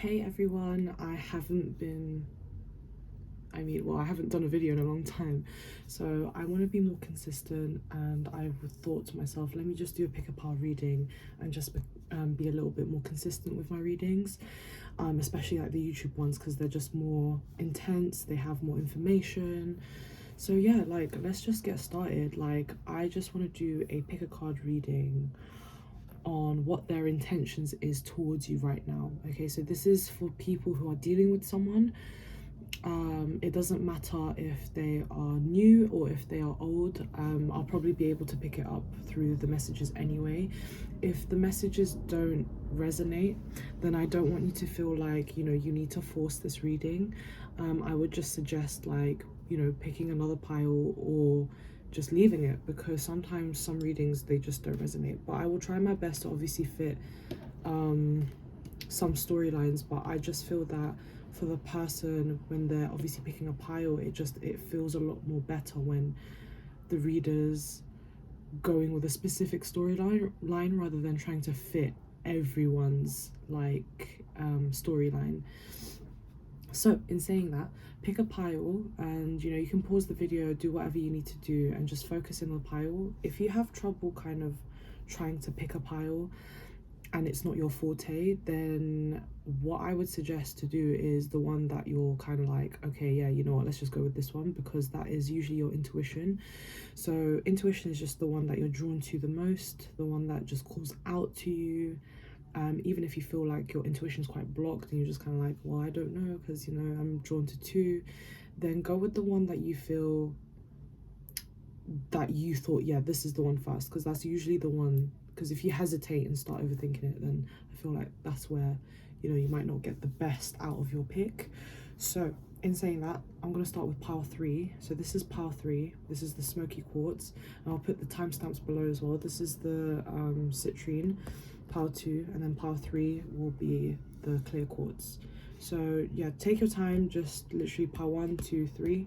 Hey everyone, I haven't done a video in a long time, so I want to be more consistent, and I thought to myself, let me just do a pick apart reading and just be a little bit more consistent with my readings, especially like the YouTube ones, because they're just more intense, they have more information. So yeah, like, let's just get started. Like, I just want to do a pick a card reading on what their intentions is towards you right now. Okay, so this is for people who are dealing with someone. It doesn't matter if they are new or if they are old. I'll probably be able to pick it up through the messages anyway. If the messages don't resonate, then I don't want you to feel like, you need to force this reading. I would just suggest, like, picking another pile or just leaving it, because sometimes some readings, they just don't resonate. But I will try my best to obviously fit some storylines, but I just feel that for the person, when they're obviously picking a pile, it feels a lot more better when the reader's going with a specific storyline rather than trying to fit everyone's storyline. So in saying that, pick a pile, and you can pause the video, do whatever you need to do, and just focus in on the pile. If you have trouble kind of trying to pick a pile and it's not your forte, then what I would suggest to do is the one that you're kind of like, okay, yeah, you know what, let's just go with this one, because that is usually your intuition. So intuition is just the one that you're drawn to the most, the one that just calls out to you. Even if you feel like your intuition is quite blocked and you're just kind of like, well, I don't know, because I'm drawn to two, then go with the one that you feel that you thought, yeah, this is the one first, because that's usually the one. Because if you hesitate and start overthinking it, then I feel like that's where you might not get the best out of your pick. So in saying that, I'm going to start with pile 3. So this is pile 3. This is the smoky quartz, and I'll put the timestamps below as well. This is the citrine, pile 2, and then pile 3 will be the clear quartz. So yeah, take your time, just literally pile 1, 2, 3.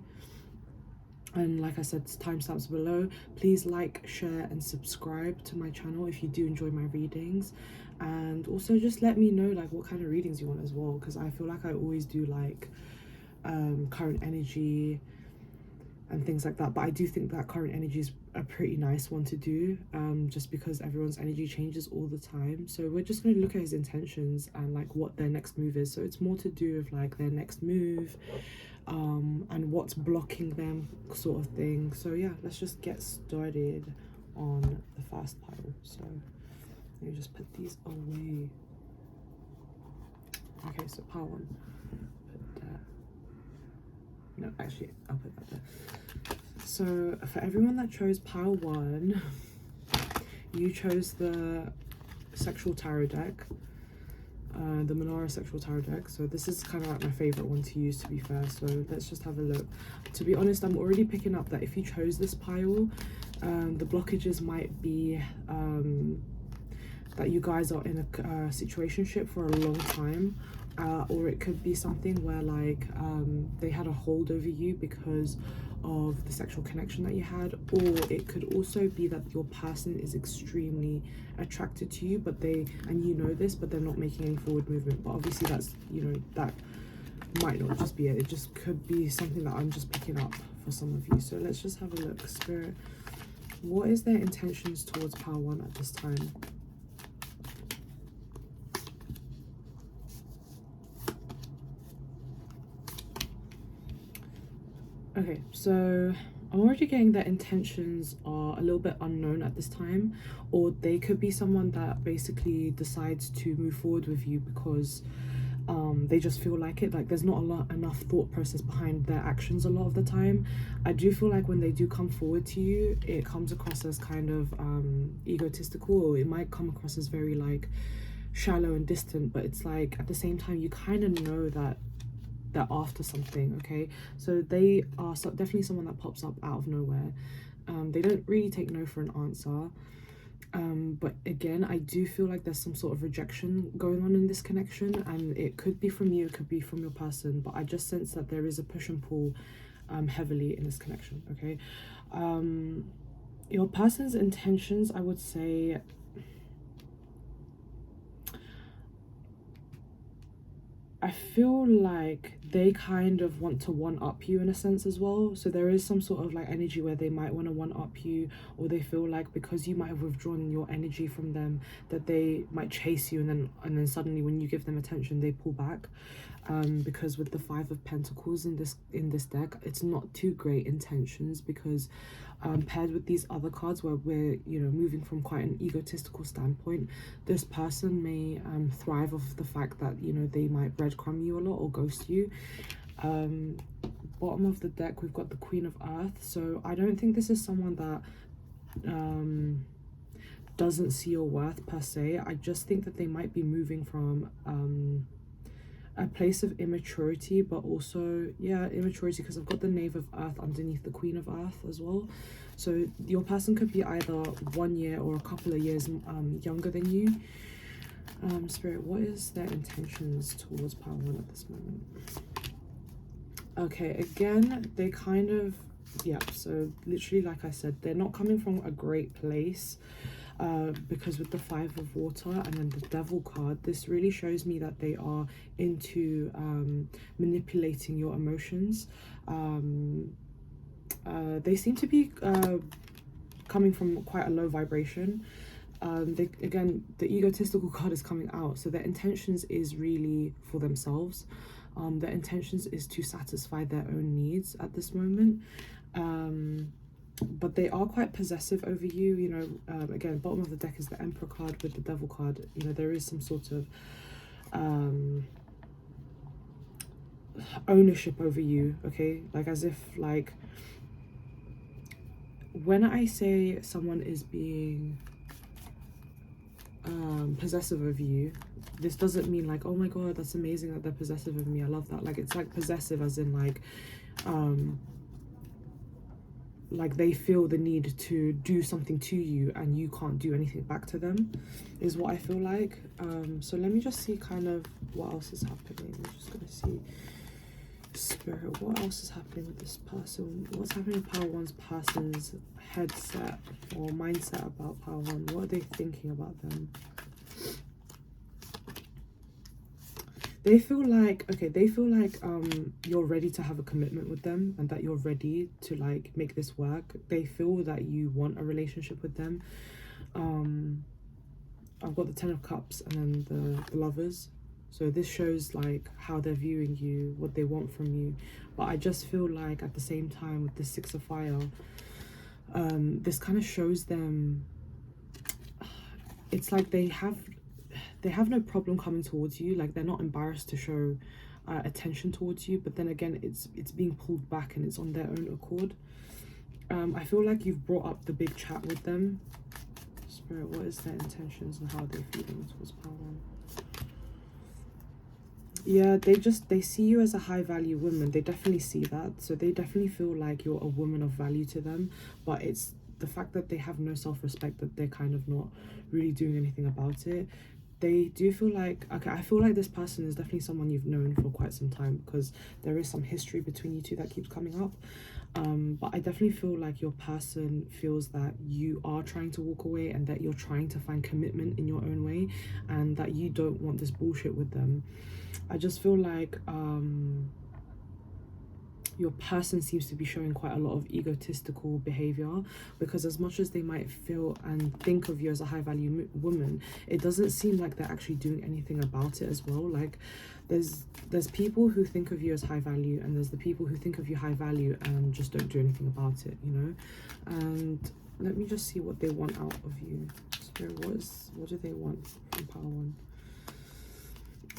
And like I said, timestamps below. Please like, share, and subscribe to my channel if you do enjoy my readings. And also just let me know like what kind of readings you want as well, because I feel like I always do like current energy and things like that. But I do think that current energy is a pretty nice one to do, just because everyone's energy changes all the time. So we're just going to look at his intentions and like what their next move is. So it's more to do with like their next move, and what's blocking them, sort of thing. So yeah, let's just get started on the first pile. So let me just put these away. Okay, so pile 1, put that. No, actually, I'll put that there. So for everyone that chose pile 1, you chose the sexual tarot deck, the Menorah sexual tarot deck. So this is kind of like my favorite one to use, to be fair. So let's just have a look. To be honest, I'm already picking up that if you chose this pile, the blockages might be that you guys are in a situationship for a long time, or it could be something where like they had a hold over you because of the sexual connection that you had, or it could also be that your person is extremely attracted to you, but and you know this, but they're not making any forward movement. But obviously that's, that might not just be it. It just could be something that I'm just picking up for some of you. So let's just have a look. Spirit, what is their intentions towards pile 1 at this time? Okay, so I'm already getting that intentions are a little bit unknown at this time, or they could be someone that basically decides to move forward with you because they just feel like it. Like there's not enough thought process behind their actions a lot of the time. I do feel like when they do come forward to you, it comes across as kind of egotistical, or it might come across as very like shallow and distant, but it's like at the same time you kind of know that they're after something. Okay, so they are definitely someone that pops up out of nowhere. They don't really take no for an answer, but again, I do feel like there's some sort of rejection going on in this connection, and it could be from you, it could be from your person, but I just sense that there is a push and pull heavily in this connection. Okay, your person's intentions, I would say, I feel like they kind of want to one-up you in a sense as well. So there is some sort of like energy where they might want to one-up you, or they feel like because you might have withdrawn your energy from them, that they might chase you, and then suddenly when you give them attention, they pull back. Because with the Five of Pentacles in this deck, it's not too great intentions, because paired with these other cards where we're, you know, moving from quite an egotistical standpoint, this person may thrive off the fact that, you know, they might breadcrumb you a lot or ghost you. Bottom of the deck, we've got the Queen of Earth. So I don't think this is someone that doesn't see your worth per se. I just think that they might be moving from a place of immaturity, but also, yeah, immaturity, because I've got the Knave of Earth underneath the Queen of Earth as well. So your person could be either 1 year or a couple of years younger than you. Spirit, what is their intentions towards Power 1 at this moment? Okay, again, they kind of, yeah, so literally, like I said, they're not coming from a great place. Because with the Five of Water and then the Devil card, this really shows me that they are into manipulating your emotions. They seem to be coming from quite a low vibration. Again, the egotistical card is coming out, so their intentions is really for themselves. Their intentions is to satisfy their own needs at this moment. But they are quite possessive over you, you know. Again, bottom of the deck is the Emperor card with the Devil card. You know, there is some sort of ownership over you, okay? Like, as if, like, when I say someone is being possessive over you, this doesn't mean like, oh my god, that's amazing that they're possessive of me, I love that. Like, it's like possessive as in like they feel the need to do something to you and you can't do anything back to them, is what I feel like. So let me just see kind of what else is happening. I'm just gonna see, Spirit, what else is happening with this person? What's happening with Power 1's person's headset or mindset about Power 1? What are they thinking about them? They feel like, okay, they feel like you're ready to have a commitment with them, and that you're ready to like make this work. They feel that you want a relationship with them. I've got the Ten of Cups and then the Lovers. So this shows like how they're viewing you, what they want from you. But I just feel like at the same time with the Six of Fire, this kind of shows them, it's like they have no problem coming towards you. Like, they're not embarrassed to show attention towards you, but then again, it's being pulled back and it's on their own accord. I feel like you've brought up the big chat with them. Spirit, what is their intentions and how they're feeling towards Power 1? Yeah, they see you as a high value woman. They definitely see that. So they definitely feel like you're a woman of value to them, but it's the fact that they have no self-respect, that they're kind of not really doing anything about it. They do feel like, okay, I feel like this person is definitely someone you've known for quite some time, because there is some history between you two that keeps coming up. But I definitely feel like your person feels that you are trying to walk away, and that you're trying to find commitment in your own way, and that you don't want this bullshit with them. I just feel like your person seems to be showing quite a lot of egotistical behavior, because as much as they might feel and think of you as a high value woman, it doesn't seem like they're actually doing anything about it as well. Like, there's people who think of you as high value, and there's the people who think of you high value and just don't do anything about it, you know. And let me just see what they want out of you. Spirit, what do they want from Power 1?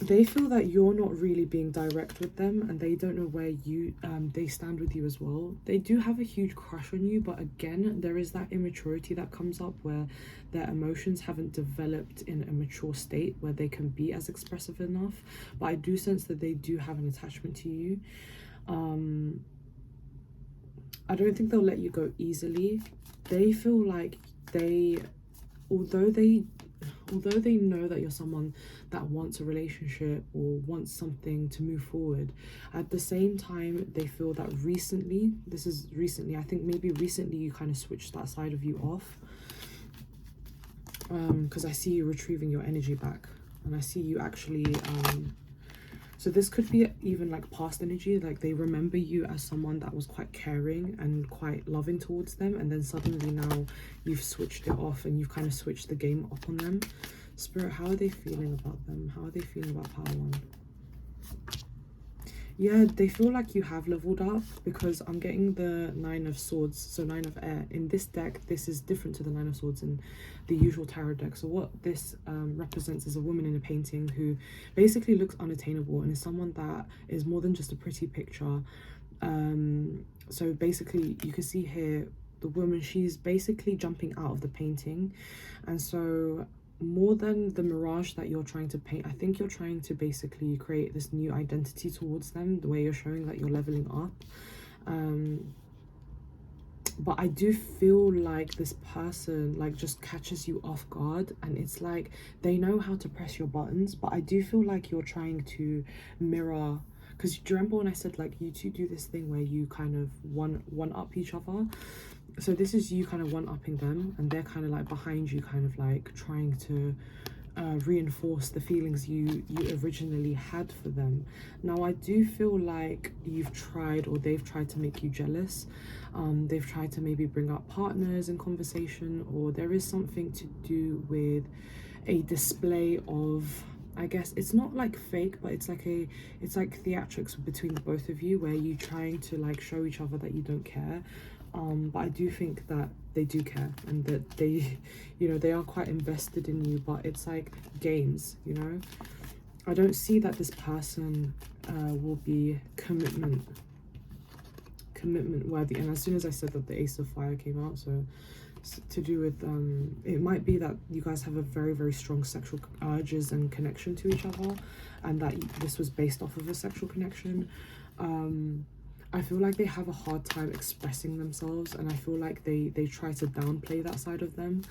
They feel that you're not really being direct with them, and they don't know where you they stand with you as well. They do have a huge crush on you, but again, there is that immaturity that comes up where their emotions haven't developed in a mature state where they can be as expressive enough. But I do sense that they do have an attachment to you. I don't think they'll let you go easily. They feel like although they know that you're someone that wants a relationship or wants something to move forward, at the same time, they feel that recently, I think maybe recently you kind of switched that side of you off. Because I see you retrieving your energy back, and I see you actually So this could be even like past energy, like they remember you as someone that was quite caring and quite loving towards them, and then suddenly now you've switched it off and you've kind of switched the game up on them. Spirit, how are they feeling about them? How are they feeling about Power One? Yeah, they feel like you have leveled up, because I'm getting the Nine of Swords, so Nine of Air. In this deck, this is different to the Nine of Swords in the usual tarot deck. So what this represents is a woman in a painting who basically looks unattainable and is someone that is more than just a pretty picture. So basically, you can see here, the woman, she's basically jumping out of the painting. And so more than the mirage that you're trying to paint, I think you're trying to basically create this new identity towards them, the way you're showing that you're leveling up. But I do feel like this person like just catches you off guard, and it's like they know how to press your buttons, but I do feel like you're trying to mirror, because do you remember when I said like you two do this thing where you kind of one up each other? So this is you kind of one-upping them, and they're kind of like behind you, kind of like trying to reinforce the feelings you originally had for them. Now I do feel like you've tried, or they've tried to make you jealous. They've tried to maybe bring up partners in conversation, or there is something to do with a display of, I guess it's not like fake, but it's like theatrics between the both of you, where you trying to like show each other that you don't care. But I do think that they do care, and that they, you know, they are quite invested in you, but it's like games, you know. I don't see that this person will be commitment worthy. And as soon as I said that, the Ace of Fire came out, so it's to do with it might be that you guys have a very, very strong sexual urges and connection to each other, and that this was based off of a sexual connection. I feel like they have a hard time expressing themselves, and I feel like they try to downplay that side of them.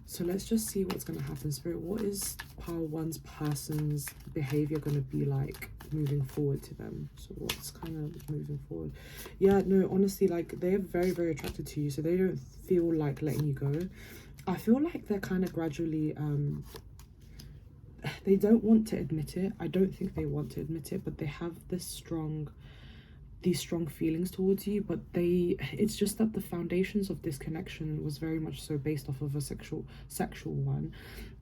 So let's just see what's going to happen. Spirit, what is Power One's person's behavior going to be like moving forward to them? So what's kind of moving forward? Yeah, no, honestly, like they're very, very attracted to you, so they don't feel like letting you go. I feel like they're kind of gradually they don't want to admit it. I don't think they want to admit it, but they have these strong feelings towards you. But it's just that the foundations of this connection was very much so based off of a sexual one,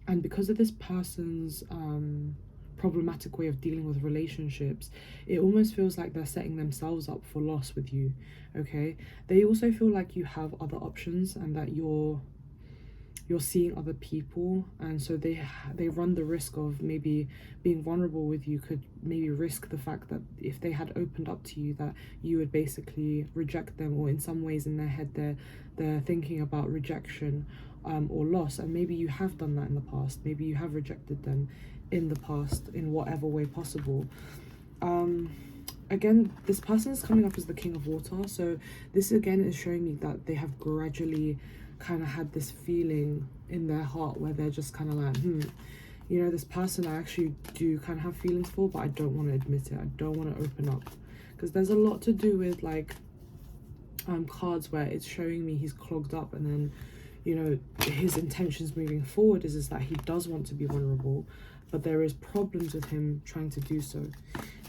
and because of this person's problematic way of dealing with relationships, it almost feels like they're setting themselves up for loss with you. Okay, they also feel like you have other options, and that you're seeing other people, and so they run the risk of maybe being vulnerable with you, could maybe risk the fact that if they had opened up to you, that you would basically reject them, or in some ways in their head they're thinking about rejection or loss. And maybe you have done that in the past, maybe you have rejected them in the past in whatever way possible. Again, this person is coming up as the King of Water, so this again is showing me that they have gradually kind of had this feeling in their heart where they're just kind of like, you know, this person I actually do kind of have feelings for, but I don't want to admit it, I don't want to open up. Because there's a lot to do with like cards where it's showing me he's clogged up, and then, you know, his intentions moving forward is that he does want to be vulnerable, but there is problems with him trying to do so.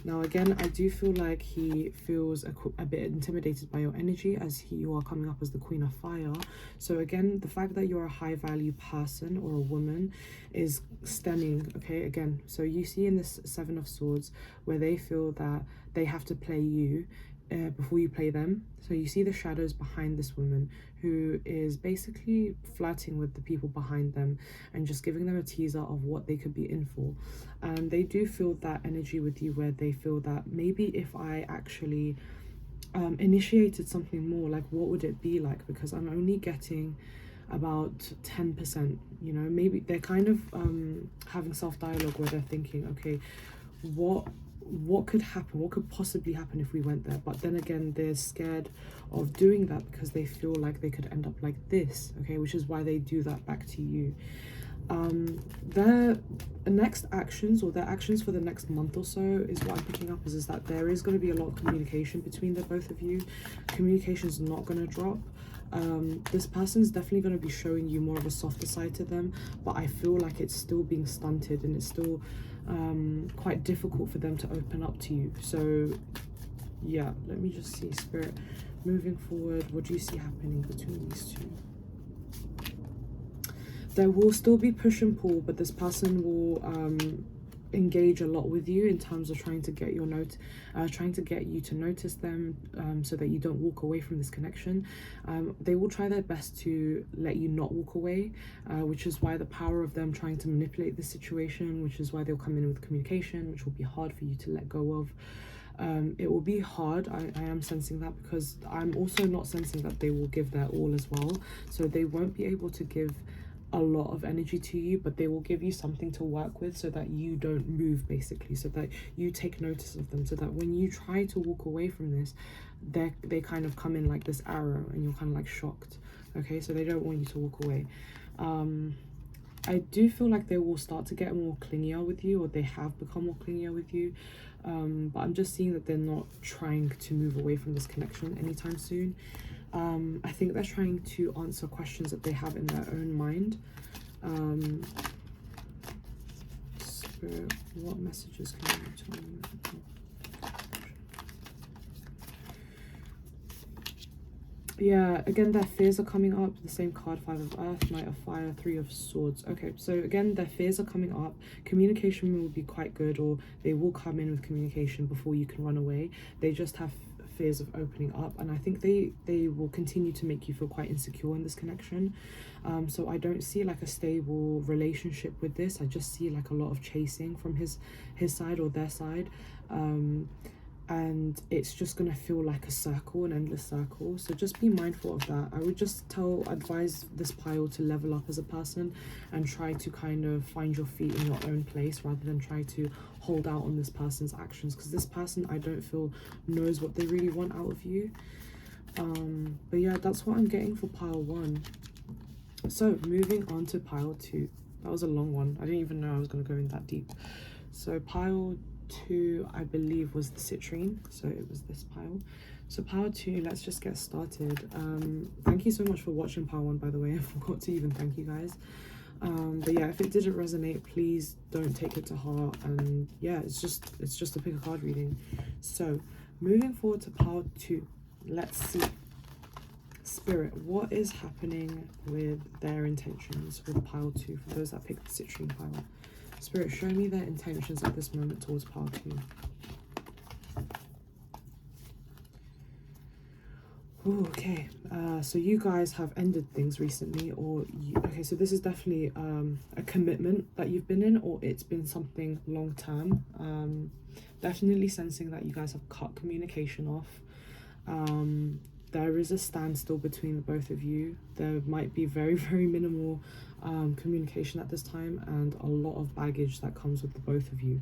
Now again, I do feel like he feels a bit intimidated by your energy, as you are coming up as the Queen of Fire. So again, the fact that you're a high value person or a woman is stemming, okay, again, so you see in this Seven of Swords where they feel that they have to play you before you play them. So you see the shadows behind this woman who is basically flirting with the people behind them and just giving them a teaser of what they could be in for. And they do feel that energy with you, where they feel that maybe if I actually initiated something more, like what would it be like? Because I'm only getting about 10%, you know, maybe they're kind of having self-dialogue where they're thinking, okay, what could happen, what could possibly happen if we went there? But then again, they're scared of doing that because they feel like they could end up like this, okay, which is why they do that back to you. Their next actions, or their actions for the next month or so, is what I'm picking up is that there is going to be a lot of communication between the both of you. Communication is not going to drop. This person's definitely going to be showing you more of a softer side to them, but I feel like it's still being stunted, and it's still quite difficult for them to open up to you. So yeah, let me just see, Spirit, moving forward, what do you see happening between these two? There will still be push and pull, but this person will engage a lot with you in terms of trying to get trying to get you to notice them, so that you don't walk away from this connection. They will try their best to let you not walk away, which is why the power of them trying to manipulate the situation, which is why they'll come in with communication, which will be hard for you to let go of. It will be hard. I am sensing that, because I'm also not sensing that they will give their all as well. So they won't be able to give a lot of energy to you, but they will give you something to work with so that you don't move, basically, so that you take notice of them, so that when you try to walk away from this, they kind of come in like this arrow and you're kind of like shocked. Okay, so they don't want you to walk away. I do feel like they will start to get more clingier with you, or they have become more clingier with you, but I'm just seeing that they're not trying to move away from this connection anytime soon. I think they're trying to answer questions that they have in their own mind. Spirit, what messages can you tell me? Yeah, again, their fears are coming up. The same card, 5 of Earth, Knight of Fire, 3 of Swords. Okay, so again, their fears are coming up. Communication will be quite good, or they will come in with communication before you can run away. They just have fears of opening up, and I think they will continue to make you feel quite insecure in this connection. So I don't see like a stable relationship with this. I just see like a lot of chasing from his side or their side. And it's just gonna feel like a circle, an endless circle. So just be mindful of that. I would just advise this pile to level up as a person and try to kind of find your feet in your own place, rather than try to hold out on this person's actions, because this person, I don't feel, knows what they really want out of you. But yeah, that's what I'm getting for pile 1. So moving on to pile 2. That was a long one. I didn't even know I was gonna go in that deep. So pile 2, I believe, was the citrine, so it was this pile. So pile 2, let's just get started. Thank you so much for watching pile 1, by the way. I forgot to even thank you guys. But yeah, if it didn't resonate, please don't take it to heart. And yeah, it's just a pick a card reading. So moving forward to pile 2, let's see, Spirit, what is happening with their intentions with pile 2 for those that picked the citrine pile? Spirit, show me their intentions at this moment towards pile 2. Ooh, okay, so you guys have ended things recently, or okay, so this is definitely a commitment that you've been in, or it's been something long term. Definitely sensing that you guys have cut communication off. There is a standstill between the both of you. There might be very, very minimal communication at this time, and a lot of baggage that comes with the both of you.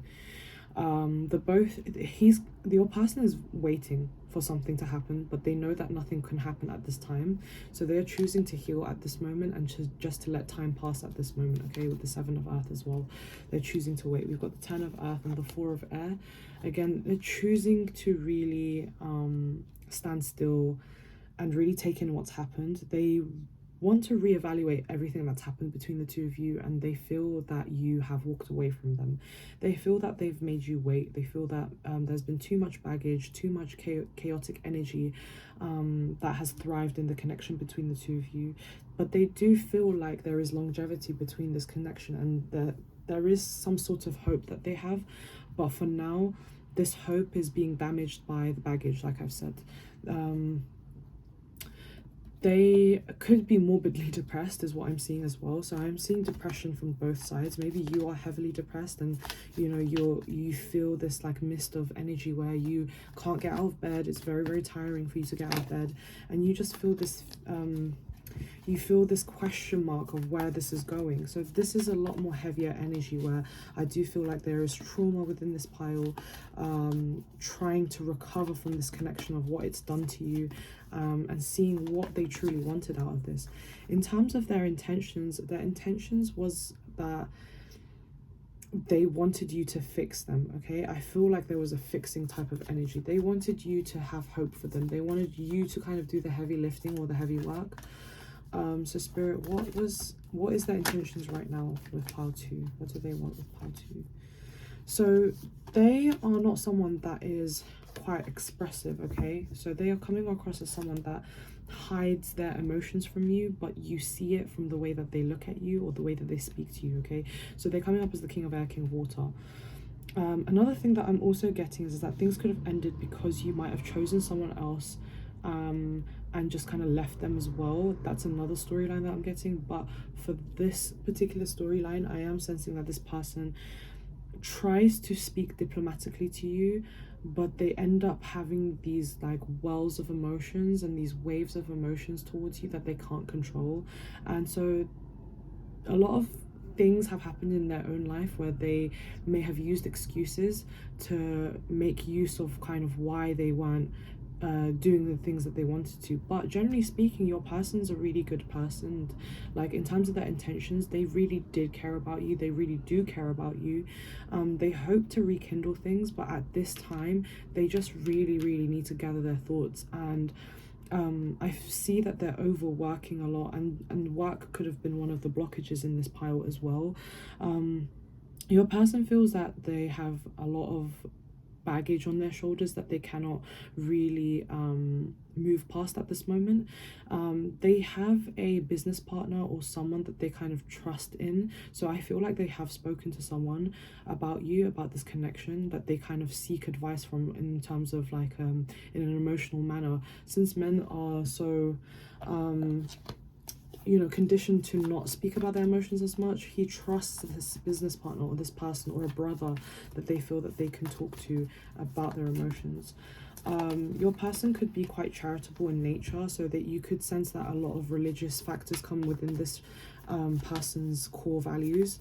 Your person is waiting for something to happen, but they know that nothing can happen at this time, so they're choosing to heal at this moment and just to let time pass at this moment. Okay, with the 7 of Earth as well, they're choosing to wait. We've got the 10 of Earth and the 4 of Air. Again, they're choosing to really stand still and really take in what's happened. They want to reevaluate everything that's happened between the two of you, and they feel that you have walked away from them. They feel that they've made you wait. They feel that there's been too much baggage, too much chaotic energy that has thrived in the connection between the two of you. But they do feel like there is longevity between this connection, and that there is some sort of hope that they have. But for now, this hope is being damaged by the baggage, like I've said. They could be morbidly depressed is what I'm seeing as well. So I'm seeing depression from both sides. Maybe you are heavily depressed, and you know you feel this like mist of energy where you can't get out of bed. It's very, very tiring for you to get out of bed, and you just feel this question mark of where this is going. So this is a lot more heavier energy, where I do feel like there is trauma within this pile, trying to recover from this connection of what it's done to you, and seeing what they truly wanted out of this. In terms of their intentions was that they wanted you to fix them. Okay, I feel like there was a fixing type of energy. They wanted you to have hope for them. They wanted you to kind of do the heavy lifting or the heavy work. So Spirit, what is their intentions right now with pile 2? What do they want with pile 2? So they are not someone that is quite expressive, okay? So they are coming across as someone that hides their emotions from you, but you see it from the way that they look at you or the way that they speak to you, okay? So they're coming up as the king of air, king of water. Another thing that I'm also getting is that things could have ended because you might have chosen someone else, and just kind of left them as well. That's another storyline that I'm getting. But for this particular storyline, I am sensing that this person tries to speak diplomatically to you, but they end up having these like wells of emotions and these waves of emotions towards you that they can't control. And so a lot of things have happened in their own life where they may have used excuses to make use of kind of why they weren't doing the things that they wanted to. But generally speaking, your person's a really good person. Like in terms of their intentions, they really did care about you. They really do care about you. They hope to rekindle things, but at this time they just really need to gather their thoughts. And I see that they're overworking a lot, and work could have been one of the blockages in this pile as well. Your person feels that they have a lot of baggage on their shoulders that they cannot really move past at this moment. They have a business partner or someone that they kind of trust in, so I feel like they have spoken to someone about you, about this connection that they kind of seek advice from in terms of like in an emotional manner, since men are so conditioned to not speak about their emotions as much. He trusts this business partner or this person or a brother that they feel that they can talk to about their emotions. Your person could be quite charitable in nature, so that you could sense that a lot of religious factors come within this person's core values.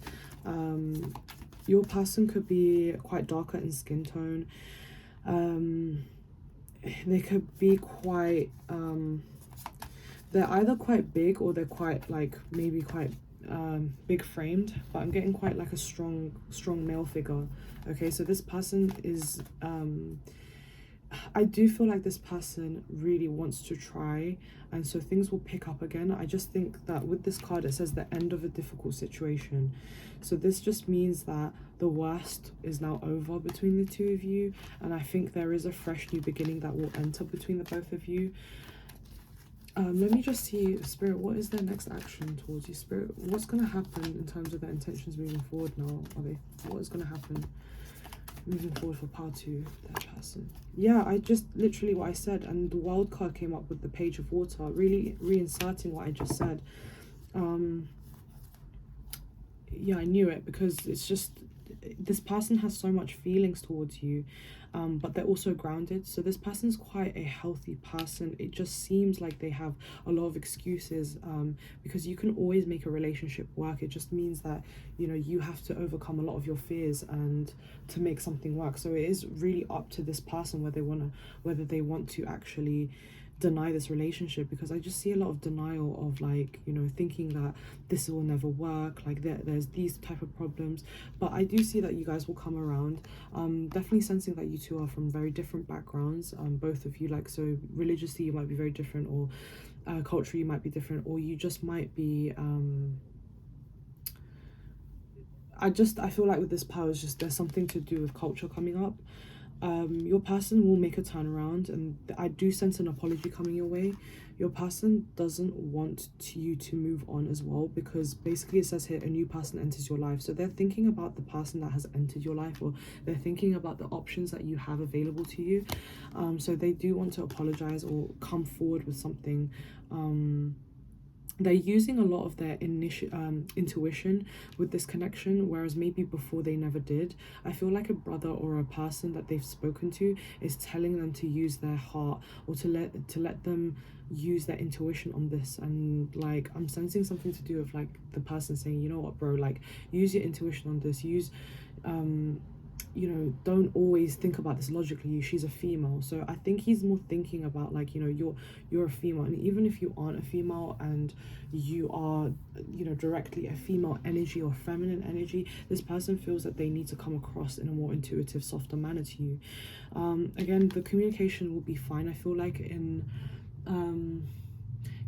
Your person could be quite darker in skin tone. They could be quite they're either quite big or they're quite like maybe quite big framed, but I'm getting quite like a strong male figure. Okay, so this person is I do feel like this person really wants to try, and so things will pick up again. I just think that with this card it says the end of a difficult situation, so this just means that the worst is now over between the two of you, and I think there is a fresh new beginning that will enter between the both of you. Let me just see, Spirit, what is their next action towards you? Spirit, what's going to happen in terms of their intentions moving forward now? What is going to happen moving forward for part 2, that person? Yeah, I just literally what I said, and the wild card came up with the Page of Water, really reinserting what I just said. Yeah, I knew it, because it's just, this person has so much feelings towards you, but they're also grounded. So this person's quite a healthy person. It just seems like they have a lot of excuses, because you can always make a relationship work. It just means that, you have to overcome a lot of your fears and to make something work. So it is really up to this person whether they want to actually deny this relationship, because I just see a lot of denial of like, thinking that this will never work, like there's these type of problems. But I do see that you guys will come around. Definitely sensing that you two are from very different backgrounds, both of you, like, so religiously you might be very different, or culturally you might be different, or you just might be I feel like with this power is just there's something to do with culture coming up. Your person will make a turnaround, and I do sense an apology coming your way. Your person doesn't want you to move on as well, because basically it says here a new person enters your life. So they're thinking about the person that has entered your life, or they're thinking about the options that you have available to you. So they do want to apologize or come forward with something. They're using a lot of their intuition with this connection, whereas maybe before they never did. I feel like a brother or a person that they've spoken to is telling them to use their heart, or to let them use their intuition on this. And like, I'm sensing something to do with like the person saying, you know what, bro, like, use your intuition on this. Use don't always think about this logically. She's a female, so I think he's more thinking about like, you're a female, and even if you aren't a female and you are directly a female energy or feminine energy, this person feels that they need to come across in a more intuitive, softer manner to you. Again, the communication will be fine. I feel like in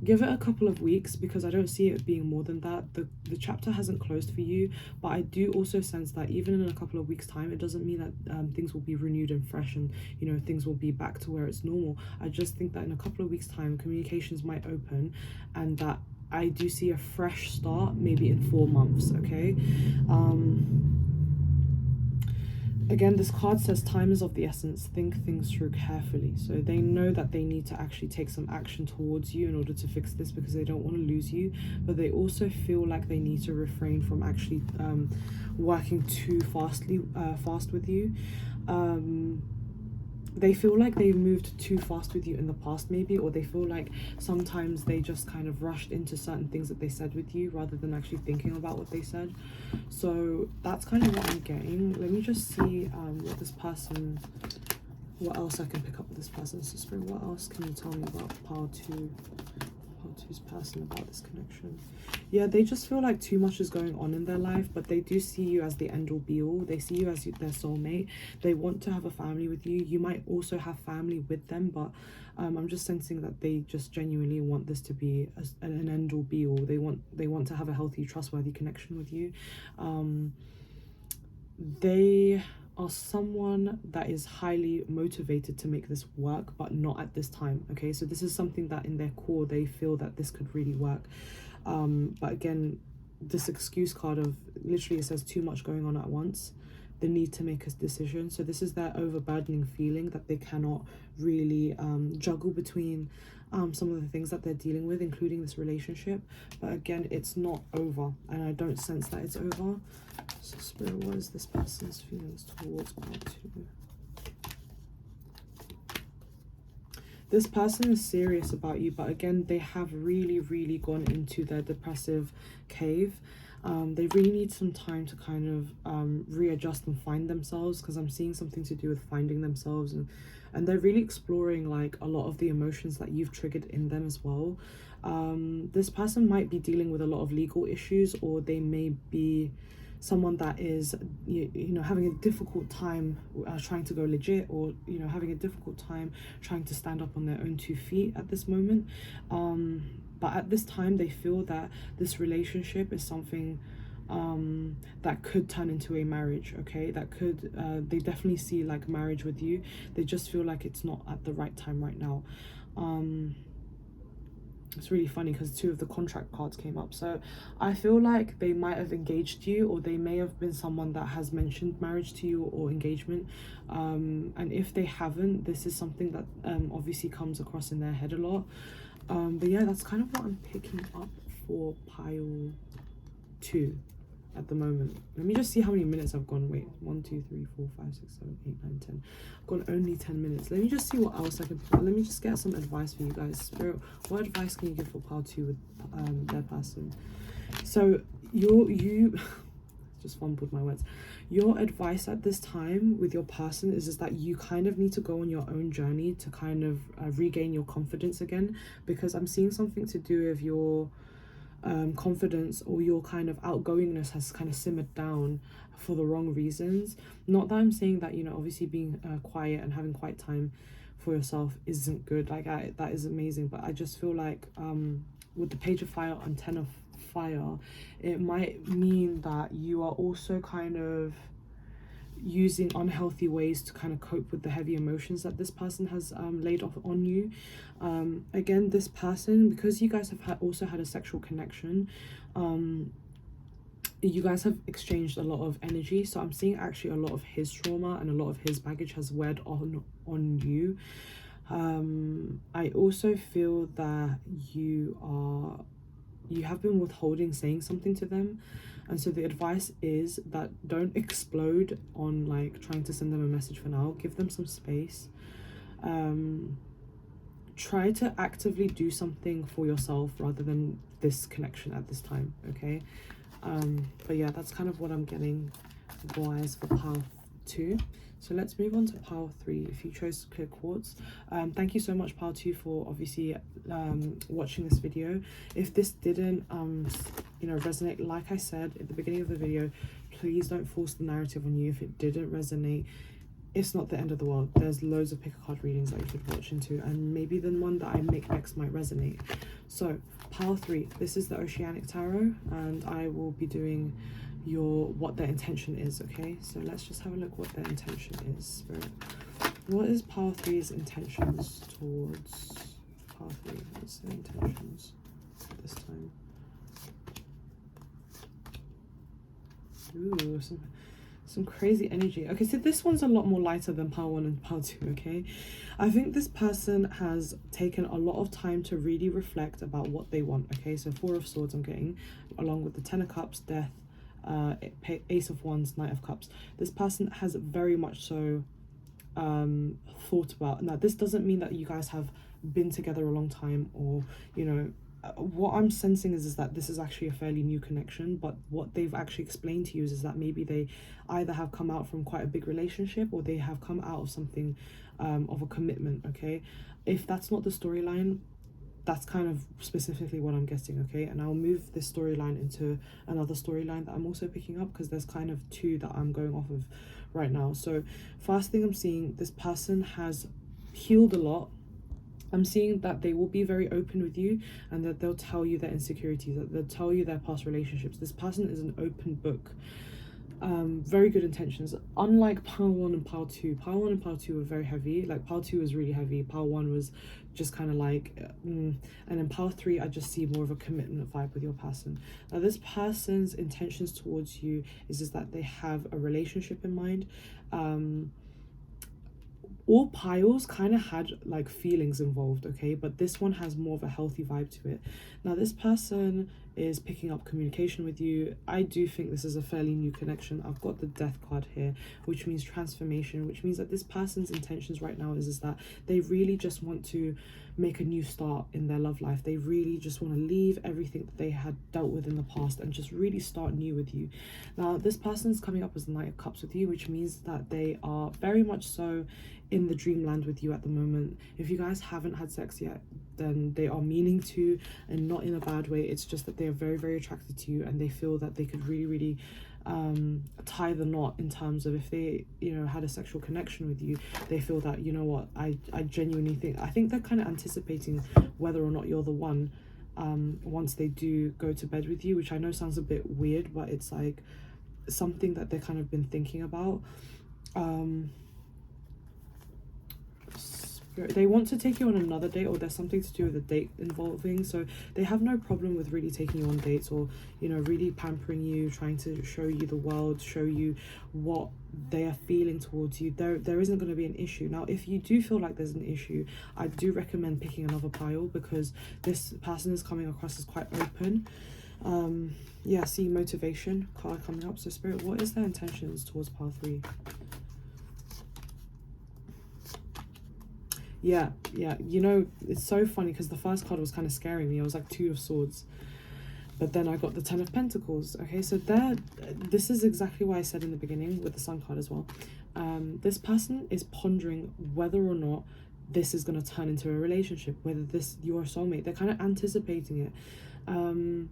Give it a couple of weeks, because I don't see it being more than that. The chapter hasn't closed for you, but I do also sense that even in a couple of weeks time, it doesn't mean that things will be renewed and fresh, and you know, things will be back to where it's normal. I just think that in a couple of weeks time, communications might open, and that I do see a fresh start maybe in 4 months. Okay. Again, this card says time is of the essence. Think things through carefully. So they know that they need to actually take some action towards you in order to fix this, because they don't want to lose you. But they also feel like they need to refrain from actually working too fast with you. They feel like they've moved too fast with you in the past, maybe, or they feel like sometimes they just kind of rushed into certain things that they said with you rather than actually thinking about what they said. So that's kind of what I'm getting. Let me just see what else I can pick up with this person. So Spirit, what else can you tell me about Pile 2's person, about this connection? Yeah, they just feel like too much is going on in their life, but they do see you as the end all be all. They see you as their soulmate. They want to have a family with you. You might also have family with them, but I'm just sensing that they just genuinely want this to be an end all be all. They want to have a healthy, trustworthy connection with you. They are someone that is highly motivated to make this work, but not at this time. Okay, so this is something that in their core they feel that this could really work. But again, this excuse card of literally, it says too much going on at once, the need to make a decision. So this is their overburdening feeling that they cannot really juggle between some of the things that they're dealing with, including this relationship. But again, it's not over, and I don't sense that it's over. So Spirit, what is this person's feelings towards Part 2? This person is serious about you, but again, they have really gone into their depressive cave. They really need some time to kind of readjust and find themselves, because I'm seeing something to do with finding themselves, and they're really exploring like a lot of the emotions that you've triggered in them as well. This person might be dealing with a lot of legal issues, or they may be someone that is you know, having a difficult time trying to go legit, or you know, having a difficult time trying to stand up on their own 2 feet at this moment. But at this time, they feel that this relationship is something that could turn into a marriage. Okay, that could they definitely see like marriage with you. They just feel like it's not at the right time right now. It's really funny because 2 of the contract cards came up. So I feel like they might have engaged you, or they may have been someone that has mentioned marriage to you or engagement. And if they haven't, this is something that obviously comes across in their head a lot. But yeah, that's kind of what I'm picking up for Pile 2 at the moment. Let me just see how many minutes I've gone. Wait, 1 2 3 4 5 6 7 8 9 10. I've gone only 10 minutes. Let me just see what else I can pick up. Let me just get some advice for you guys. Spirit, what advice can you give for Pile 2 with their person? So you just fumbled my words. Your advice at this time with your person is that you kind of need to go on your own journey to kind of regain your confidence again, because I'm seeing something to do with your confidence, or your kind of outgoingness has kind of simmered down for the wrong reasons. Not that I'm saying that, you know, obviously being quiet and having quiet time for yourself isn't good, like that is amazing, but I just feel like with the Page of Fire and 10 of Fire, it might mean that you are also kind of using unhealthy ways to kind of cope with the heavy emotions that this person has laid off on you. Again, this person, because you guys have also had a sexual connection, you guys have exchanged a lot of energy. So I'm seeing actually a lot of his trauma and a lot of his baggage has weighed on you. I also feel that you have been withholding saying something to them, and so the advice is that don't explode on like trying to send them a message for now. Give them some space. Try to actively do something for yourself rather than this connection at this time, okay? But yeah, that's kind of what I'm getting wise for Pile 2. So let's move on to Pile 3. If you chose clear quartz, thank you so much, Pile 2, for obviously watching this video. If this didn't you know, resonate, like I said at the beginning of the video, please don't force the narrative on you. If it didn't resonate, it's not the end of the world. There's loads of pick a card readings that you could watch into, and maybe the one that I make next might resonate. So pile 3, this is the Oceanic Tarot, and I will be doing what their intention is. Okay, so let's just have a look what their intention is. Spirit, what is pile 3's intentions towards pile 3? What's their intentions this time? Ooh, some crazy energy. Okay, so this one's a lot more lighter than pile 1 and pile 2. Okay, I think this person has taken a lot of time to really reflect about what they want. Okay, so 4 of Swords I'm getting, along with the 10 of Cups, Death, Ace of Wands, Knight of Cups. This person has very much so thought about. Now this doesn't mean that you guys have been together a long time, or you know, what I'm sensing is that this is actually a fairly new connection, but what they've actually explained to you is that maybe they either have come out from quite a big relationship, or they have come out of something of a commitment. Okay, if that's not the storyline, that's kind of specifically what I'm getting. Okay, and I'll move this storyline into another storyline that I'm also picking up, because there's kind of 2 that I'm going off of right now. So first thing I'm seeing, this person has healed a lot. I'm seeing that they will be very open with you, and that they'll tell you their insecurities, that they'll tell you their past relationships. This person is an open book. Very good intentions. Unlike pile 1 and pile 2, pile 1 and pile 2 were very heavy. Like pile 2 was really heavy, pile 1 was just kind of like and then pile 3, I just see more of a commitment vibe with your person. Now this person's intentions towards you is that they have a relationship in mind. All piles kind of had like feelings involved, okay, but this one has more of a healthy vibe to it. Now this person is picking up communication with you. I do think this is a fairly new connection. I've got the Death card here, which means transformation, which means that this person's intentions right now is that they really just want to make a new start in their love life. They really just want to leave everything that they had dealt with in the past and just really start new with you. Now this person's coming up as the Knight of Cups with you, which means that they are very much so in the dreamland with you at the moment. If you guys haven't had sex yet, then they are meaning to, and not in a bad way. It's just that they are very, very attracted to you, and they feel that they could really, really tie the knot in terms of if they, you know, had a sexual connection with you. They feel that, you know what, I genuinely think, I think they're kind of anticipating whether or not you're the one once they do go to bed with you, which I know sounds a bit weird, but it's like something that they've kind of been thinking about. They want to take you on another date, or there's something to do with a date involving, so they have no problem with really taking you on dates, or you know, really pampering you, trying to show you the world, show you what they are feeling towards you. There isn't going to be an issue. Now if you do feel like there's an issue, I do recommend picking another pile, because this person is coming across as quite open. Yeah, see, motivation card coming up. So Spirit, what is their intentions towards pile 3? Yeah, you know, it's so funny because the first card was kind of scaring me. I was like 2 of Swords, but then I got the 10 of Pentacles. Okay, so this is exactly what I said in the beginning with the Sun card as well. This person is pondering whether or not this is going to turn into a relationship, whether you're a soulmate. They're kind of anticipating it.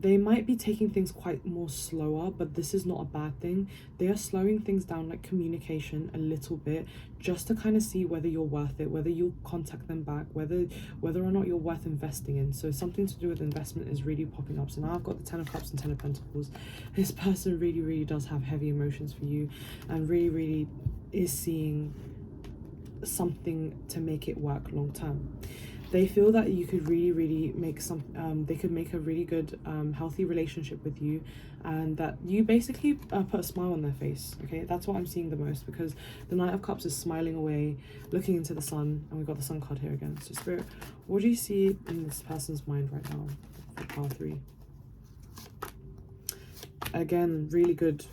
They might be taking things quite more slower, but this is not a bad thing. They are slowing things down, like communication, a little bit, just to kind of see whether you're worth it, whether you'll contact them back, whether or not you're worth investing in. So something to do with investment is really popping up. So now I've got the 10 of Cups and 10 of Pentacles. This person really, really does have heavy emotions for you, and really, really is seeing something to make it work long term. They feel that you could really, really make they could make a really good, healthy relationship with you, and that you basically put a smile on their face. Okay, that's what I'm seeing the most, because the Knight of Cups is smiling away, looking into the sun, and we've got the Sun card here again. So Spirit, what do you see in this person's mind right now for pile 3? Again, really good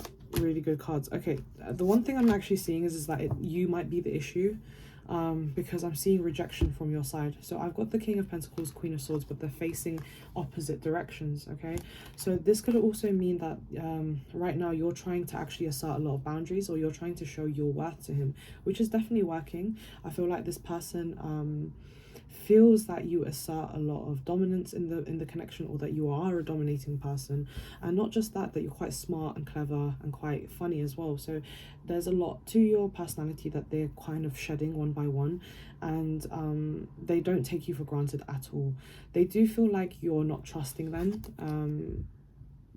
cards. Okay, the one thing I'm actually seeing is that you might be the issue. Because I'm seeing rejection from your side. So I've got the King of Pentacles, Queen of Swords, but they're facing opposite directions. Okay, so this could also mean that right now you're trying to actually assert a lot of boundaries, or you're trying to show your worth to him, which is definitely working. I feel like this person feels that you assert a lot of dominance in the connection, or that you are a dominating person, and not just that, that you're quite smart and clever and quite funny as well. So there's a lot to your personality that they're kind of shedding one by one, and they don't take you for granted at all. They do feel like you're not trusting them,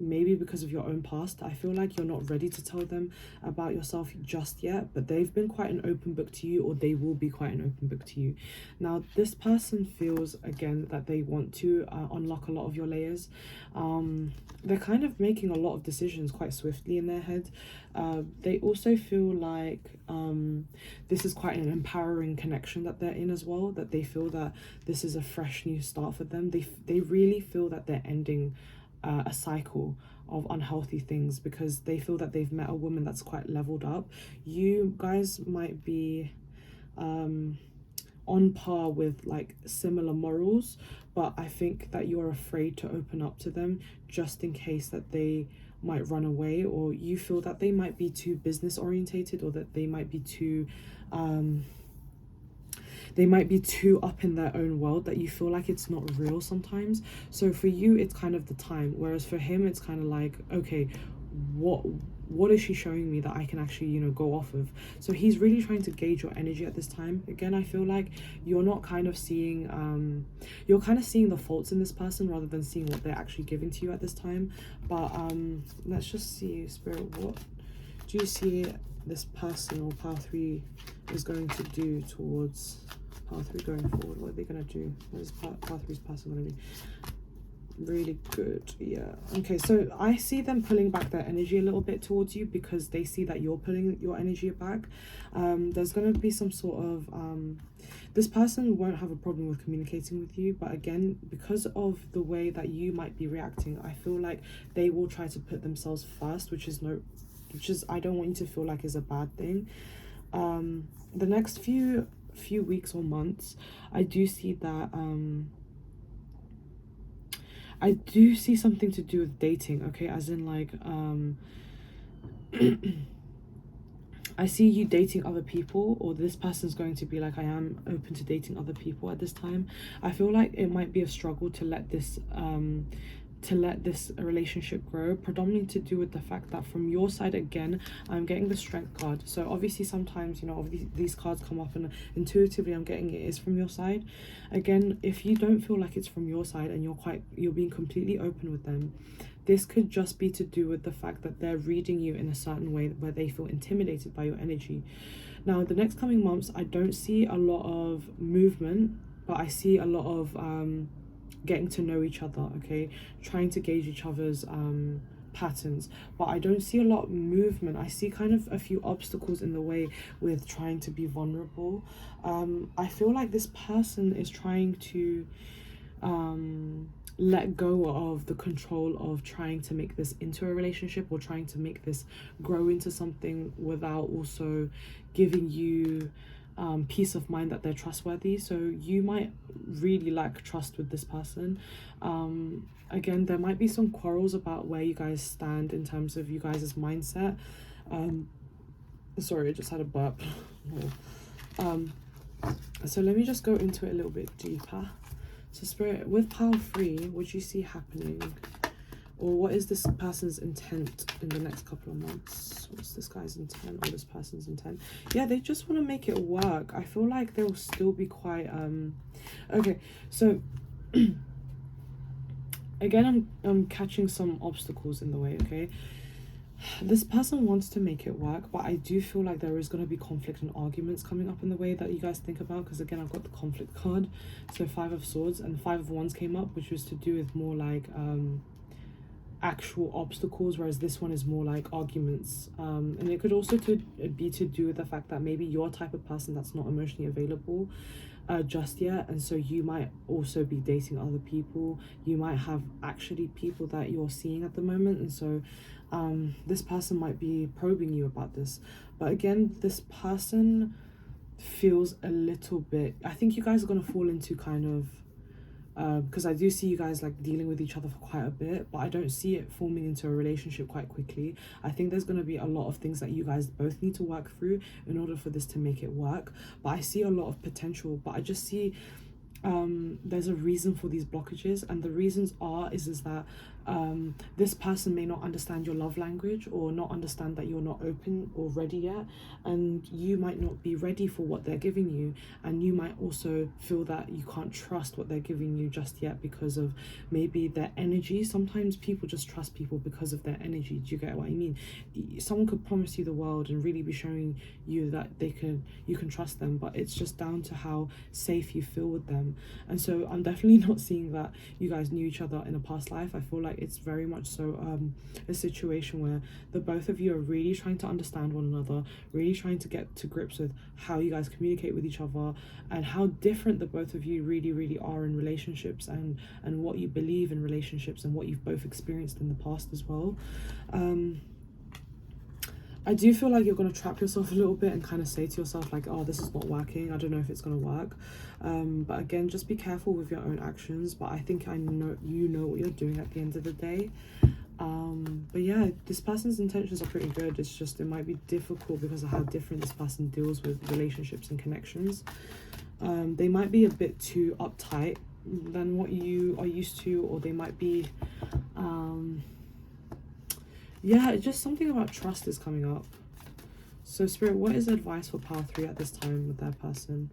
maybe because of your own past. I feel like you're not ready to tell them about yourself just yet, but they've been quite an open book to you, or they will be quite an open book to you. Now, this person feels, again, that they want to unlock a lot of your layers. They're kind of making a lot of decisions quite swiftly in their head. They also feel like this is quite an empowering connection that they're in as well, that they feel that this is a fresh new start for them. They really feel that they're ending a cycle of unhealthy things, because they feel that they've met a woman that's quite leveled up. You guys might be on par with like similar morals, but I think that you're afraid to open up to them just in case that they might run away, or you feel that they might be too business orientated, or that they might be too up in their own world, that you feel like it's not real sometimes. So for you, it's kind of the time, whereas for him, it's kind of like, okay, what is she showing me that I can actually, you know, go off of? So he's really trying to gauge your energy at this time. Again, I feel like you're not kind of seeing you're kind of seeing the faults in this person rather than seeing what they're actually giving to you at this time. But let's just see, Spirit, what do you see this person or pile 3 is going to do towards pile 3 going forward? What are they going to do? What is pile 3's person going to do? Really good. Yeah. Okay, so I see them pulling back their energy a little bit towards you, because they see that you're pulling your energy back. There's going to be some sort of this person won't have a problem with communicating with you, but again, because of the way that you might be reacting, I feel like they will try to put themselves first, which is I don't want you to feel like is a bad thing. The next few weeks or months, I do see that I do see something to do with dating, okay? As in, like, I see you dating other people, or this person's going to be like, I am open to dating other people at this time. I feel like it might be a struggle to let this relationship grow, predominantly to do with the fact that from your side, again, I'm getting the strength card. So obviously sometimes, you know, these cards come up and intuitively I'm getting it is from your side. Again, if you don't feel like it's from your side and you're being completely open with them, this could just be to do with the fact that they're reading you in a certain way where they feel intimidated by your energy. Now, the next coming months, I don't see a lot of movement, but I see a lot of getting to know each other, okay, trying to gauge each other's patterns, but I don't see a lot of movement. I see kind of a few obstacles in the way with trying to be vulnerable. I feel like this person is trying to let go of the control of trying to make this into a relationship, or trying to make this grow into something without also giving you peace of mind that they're trustworthy. So you might really lack trust with this person. Again, there might be some quarrels about where you guys stand in terms of you guys' mindset. Sorry, I just had a burp. So let me just go into it a little bit deeper. So Spirit, with pile 3, what do you see happening? Or what is this person's intent in the next couple of months? What's this guy's intent, or this person's intent? Yeah, they just want to make it work. I feel like they'll still be quite okay, so again, I'm catching some obstacles in the way, okay? This person wants to make it work, but I do feel like there is going to be conflict and arguments coming up in the way that you guys think about, because again, I've got the conflict card. So 5 of Swords and 5 of Wands came up, which was to do with more like actual obstacles, whereas this one is more like arguments. And it could also be to do with the fact that maybe you're a type of person that's not emotionally available just yet, and so you might also be dating other people. You might have actually people that you're seeing at the moment, and so this person might be probing you about this. But again, this person feels a little bit, I think you guys are going to fall into kind of because I do see you guys like dealing with each other for quite a bit, but I don't see it forming into a relationship quite quickly. I think there's going to be a lot of things that you guys both need to work through in order for this to make it work. But I see a lot of potential, but I just see there's a reason for these blockages, and the reasons is that This person may not understand your love language, or not understand that you're not open or ready yet, and you might not be ready for what they're giving you, and you might also feel that you can't trust what they're giving you just yet because of maybe their energy. Sometimes people just trust people because of their energy. Do you get what I mean? Someone could promise you the world and really be showing you that you can trust them, but it's just down to how safe you feel with them. And so I'm definitely not seeing that you guys knew each other in a past life. I feel like it's very much so a situation where the both of you are really trying to understand one another, really trying to get to grips with how you guys communicate with each other, and how different the both of you really are in relationships, and what you believe in relationships, and what you've both experienced in the past as well. I do feel like you're going to trap yourself a little bit and kind of say to yourself like, oh, this is not working, I don't know if it's going to work. But again, just be careful with your own actions. But I think I know you know what you're doing at the end of the day. But yeah, this person's intentions are pretty good. It's just, it might be difficult because of how different this person deals with relationships and connections. They might be a bit too uptight than what you are used to, or they might be yeah, just something about trust is coming up. So Spirit, what is advice for Power 3 at this time with that person?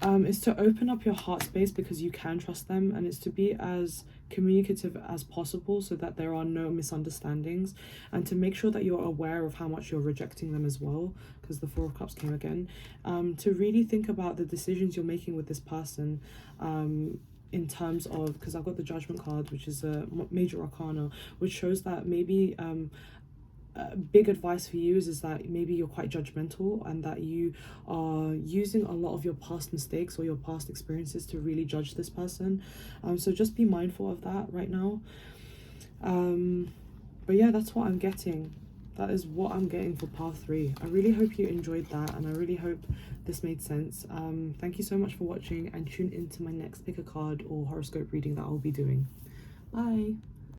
It's to open up your heart space because you can trust them, and it's to be as communicative as possible so that there are no misunderstandings, and to make sure that you're aware of how much you're rejecting them as well, because the Four of Cups came again. To really think about the decisions you're making with this person, in terms of, because I've got the Judgment card, which is a major arcana, which shows that maybe big advice for you is that maybe you're quite judgmental, and that you are using a lot of your past mistakes or your past experiences to really judge this person. So just be mindful of that right now. But yeah, that's what I'm getting. That is what I'm getting for Path 3. I really hope you enjoyed that, and I really hope this made sense. Thank you so much for watching, and tune into my next pick a card or horoscope reading that I'll be doing. Bye.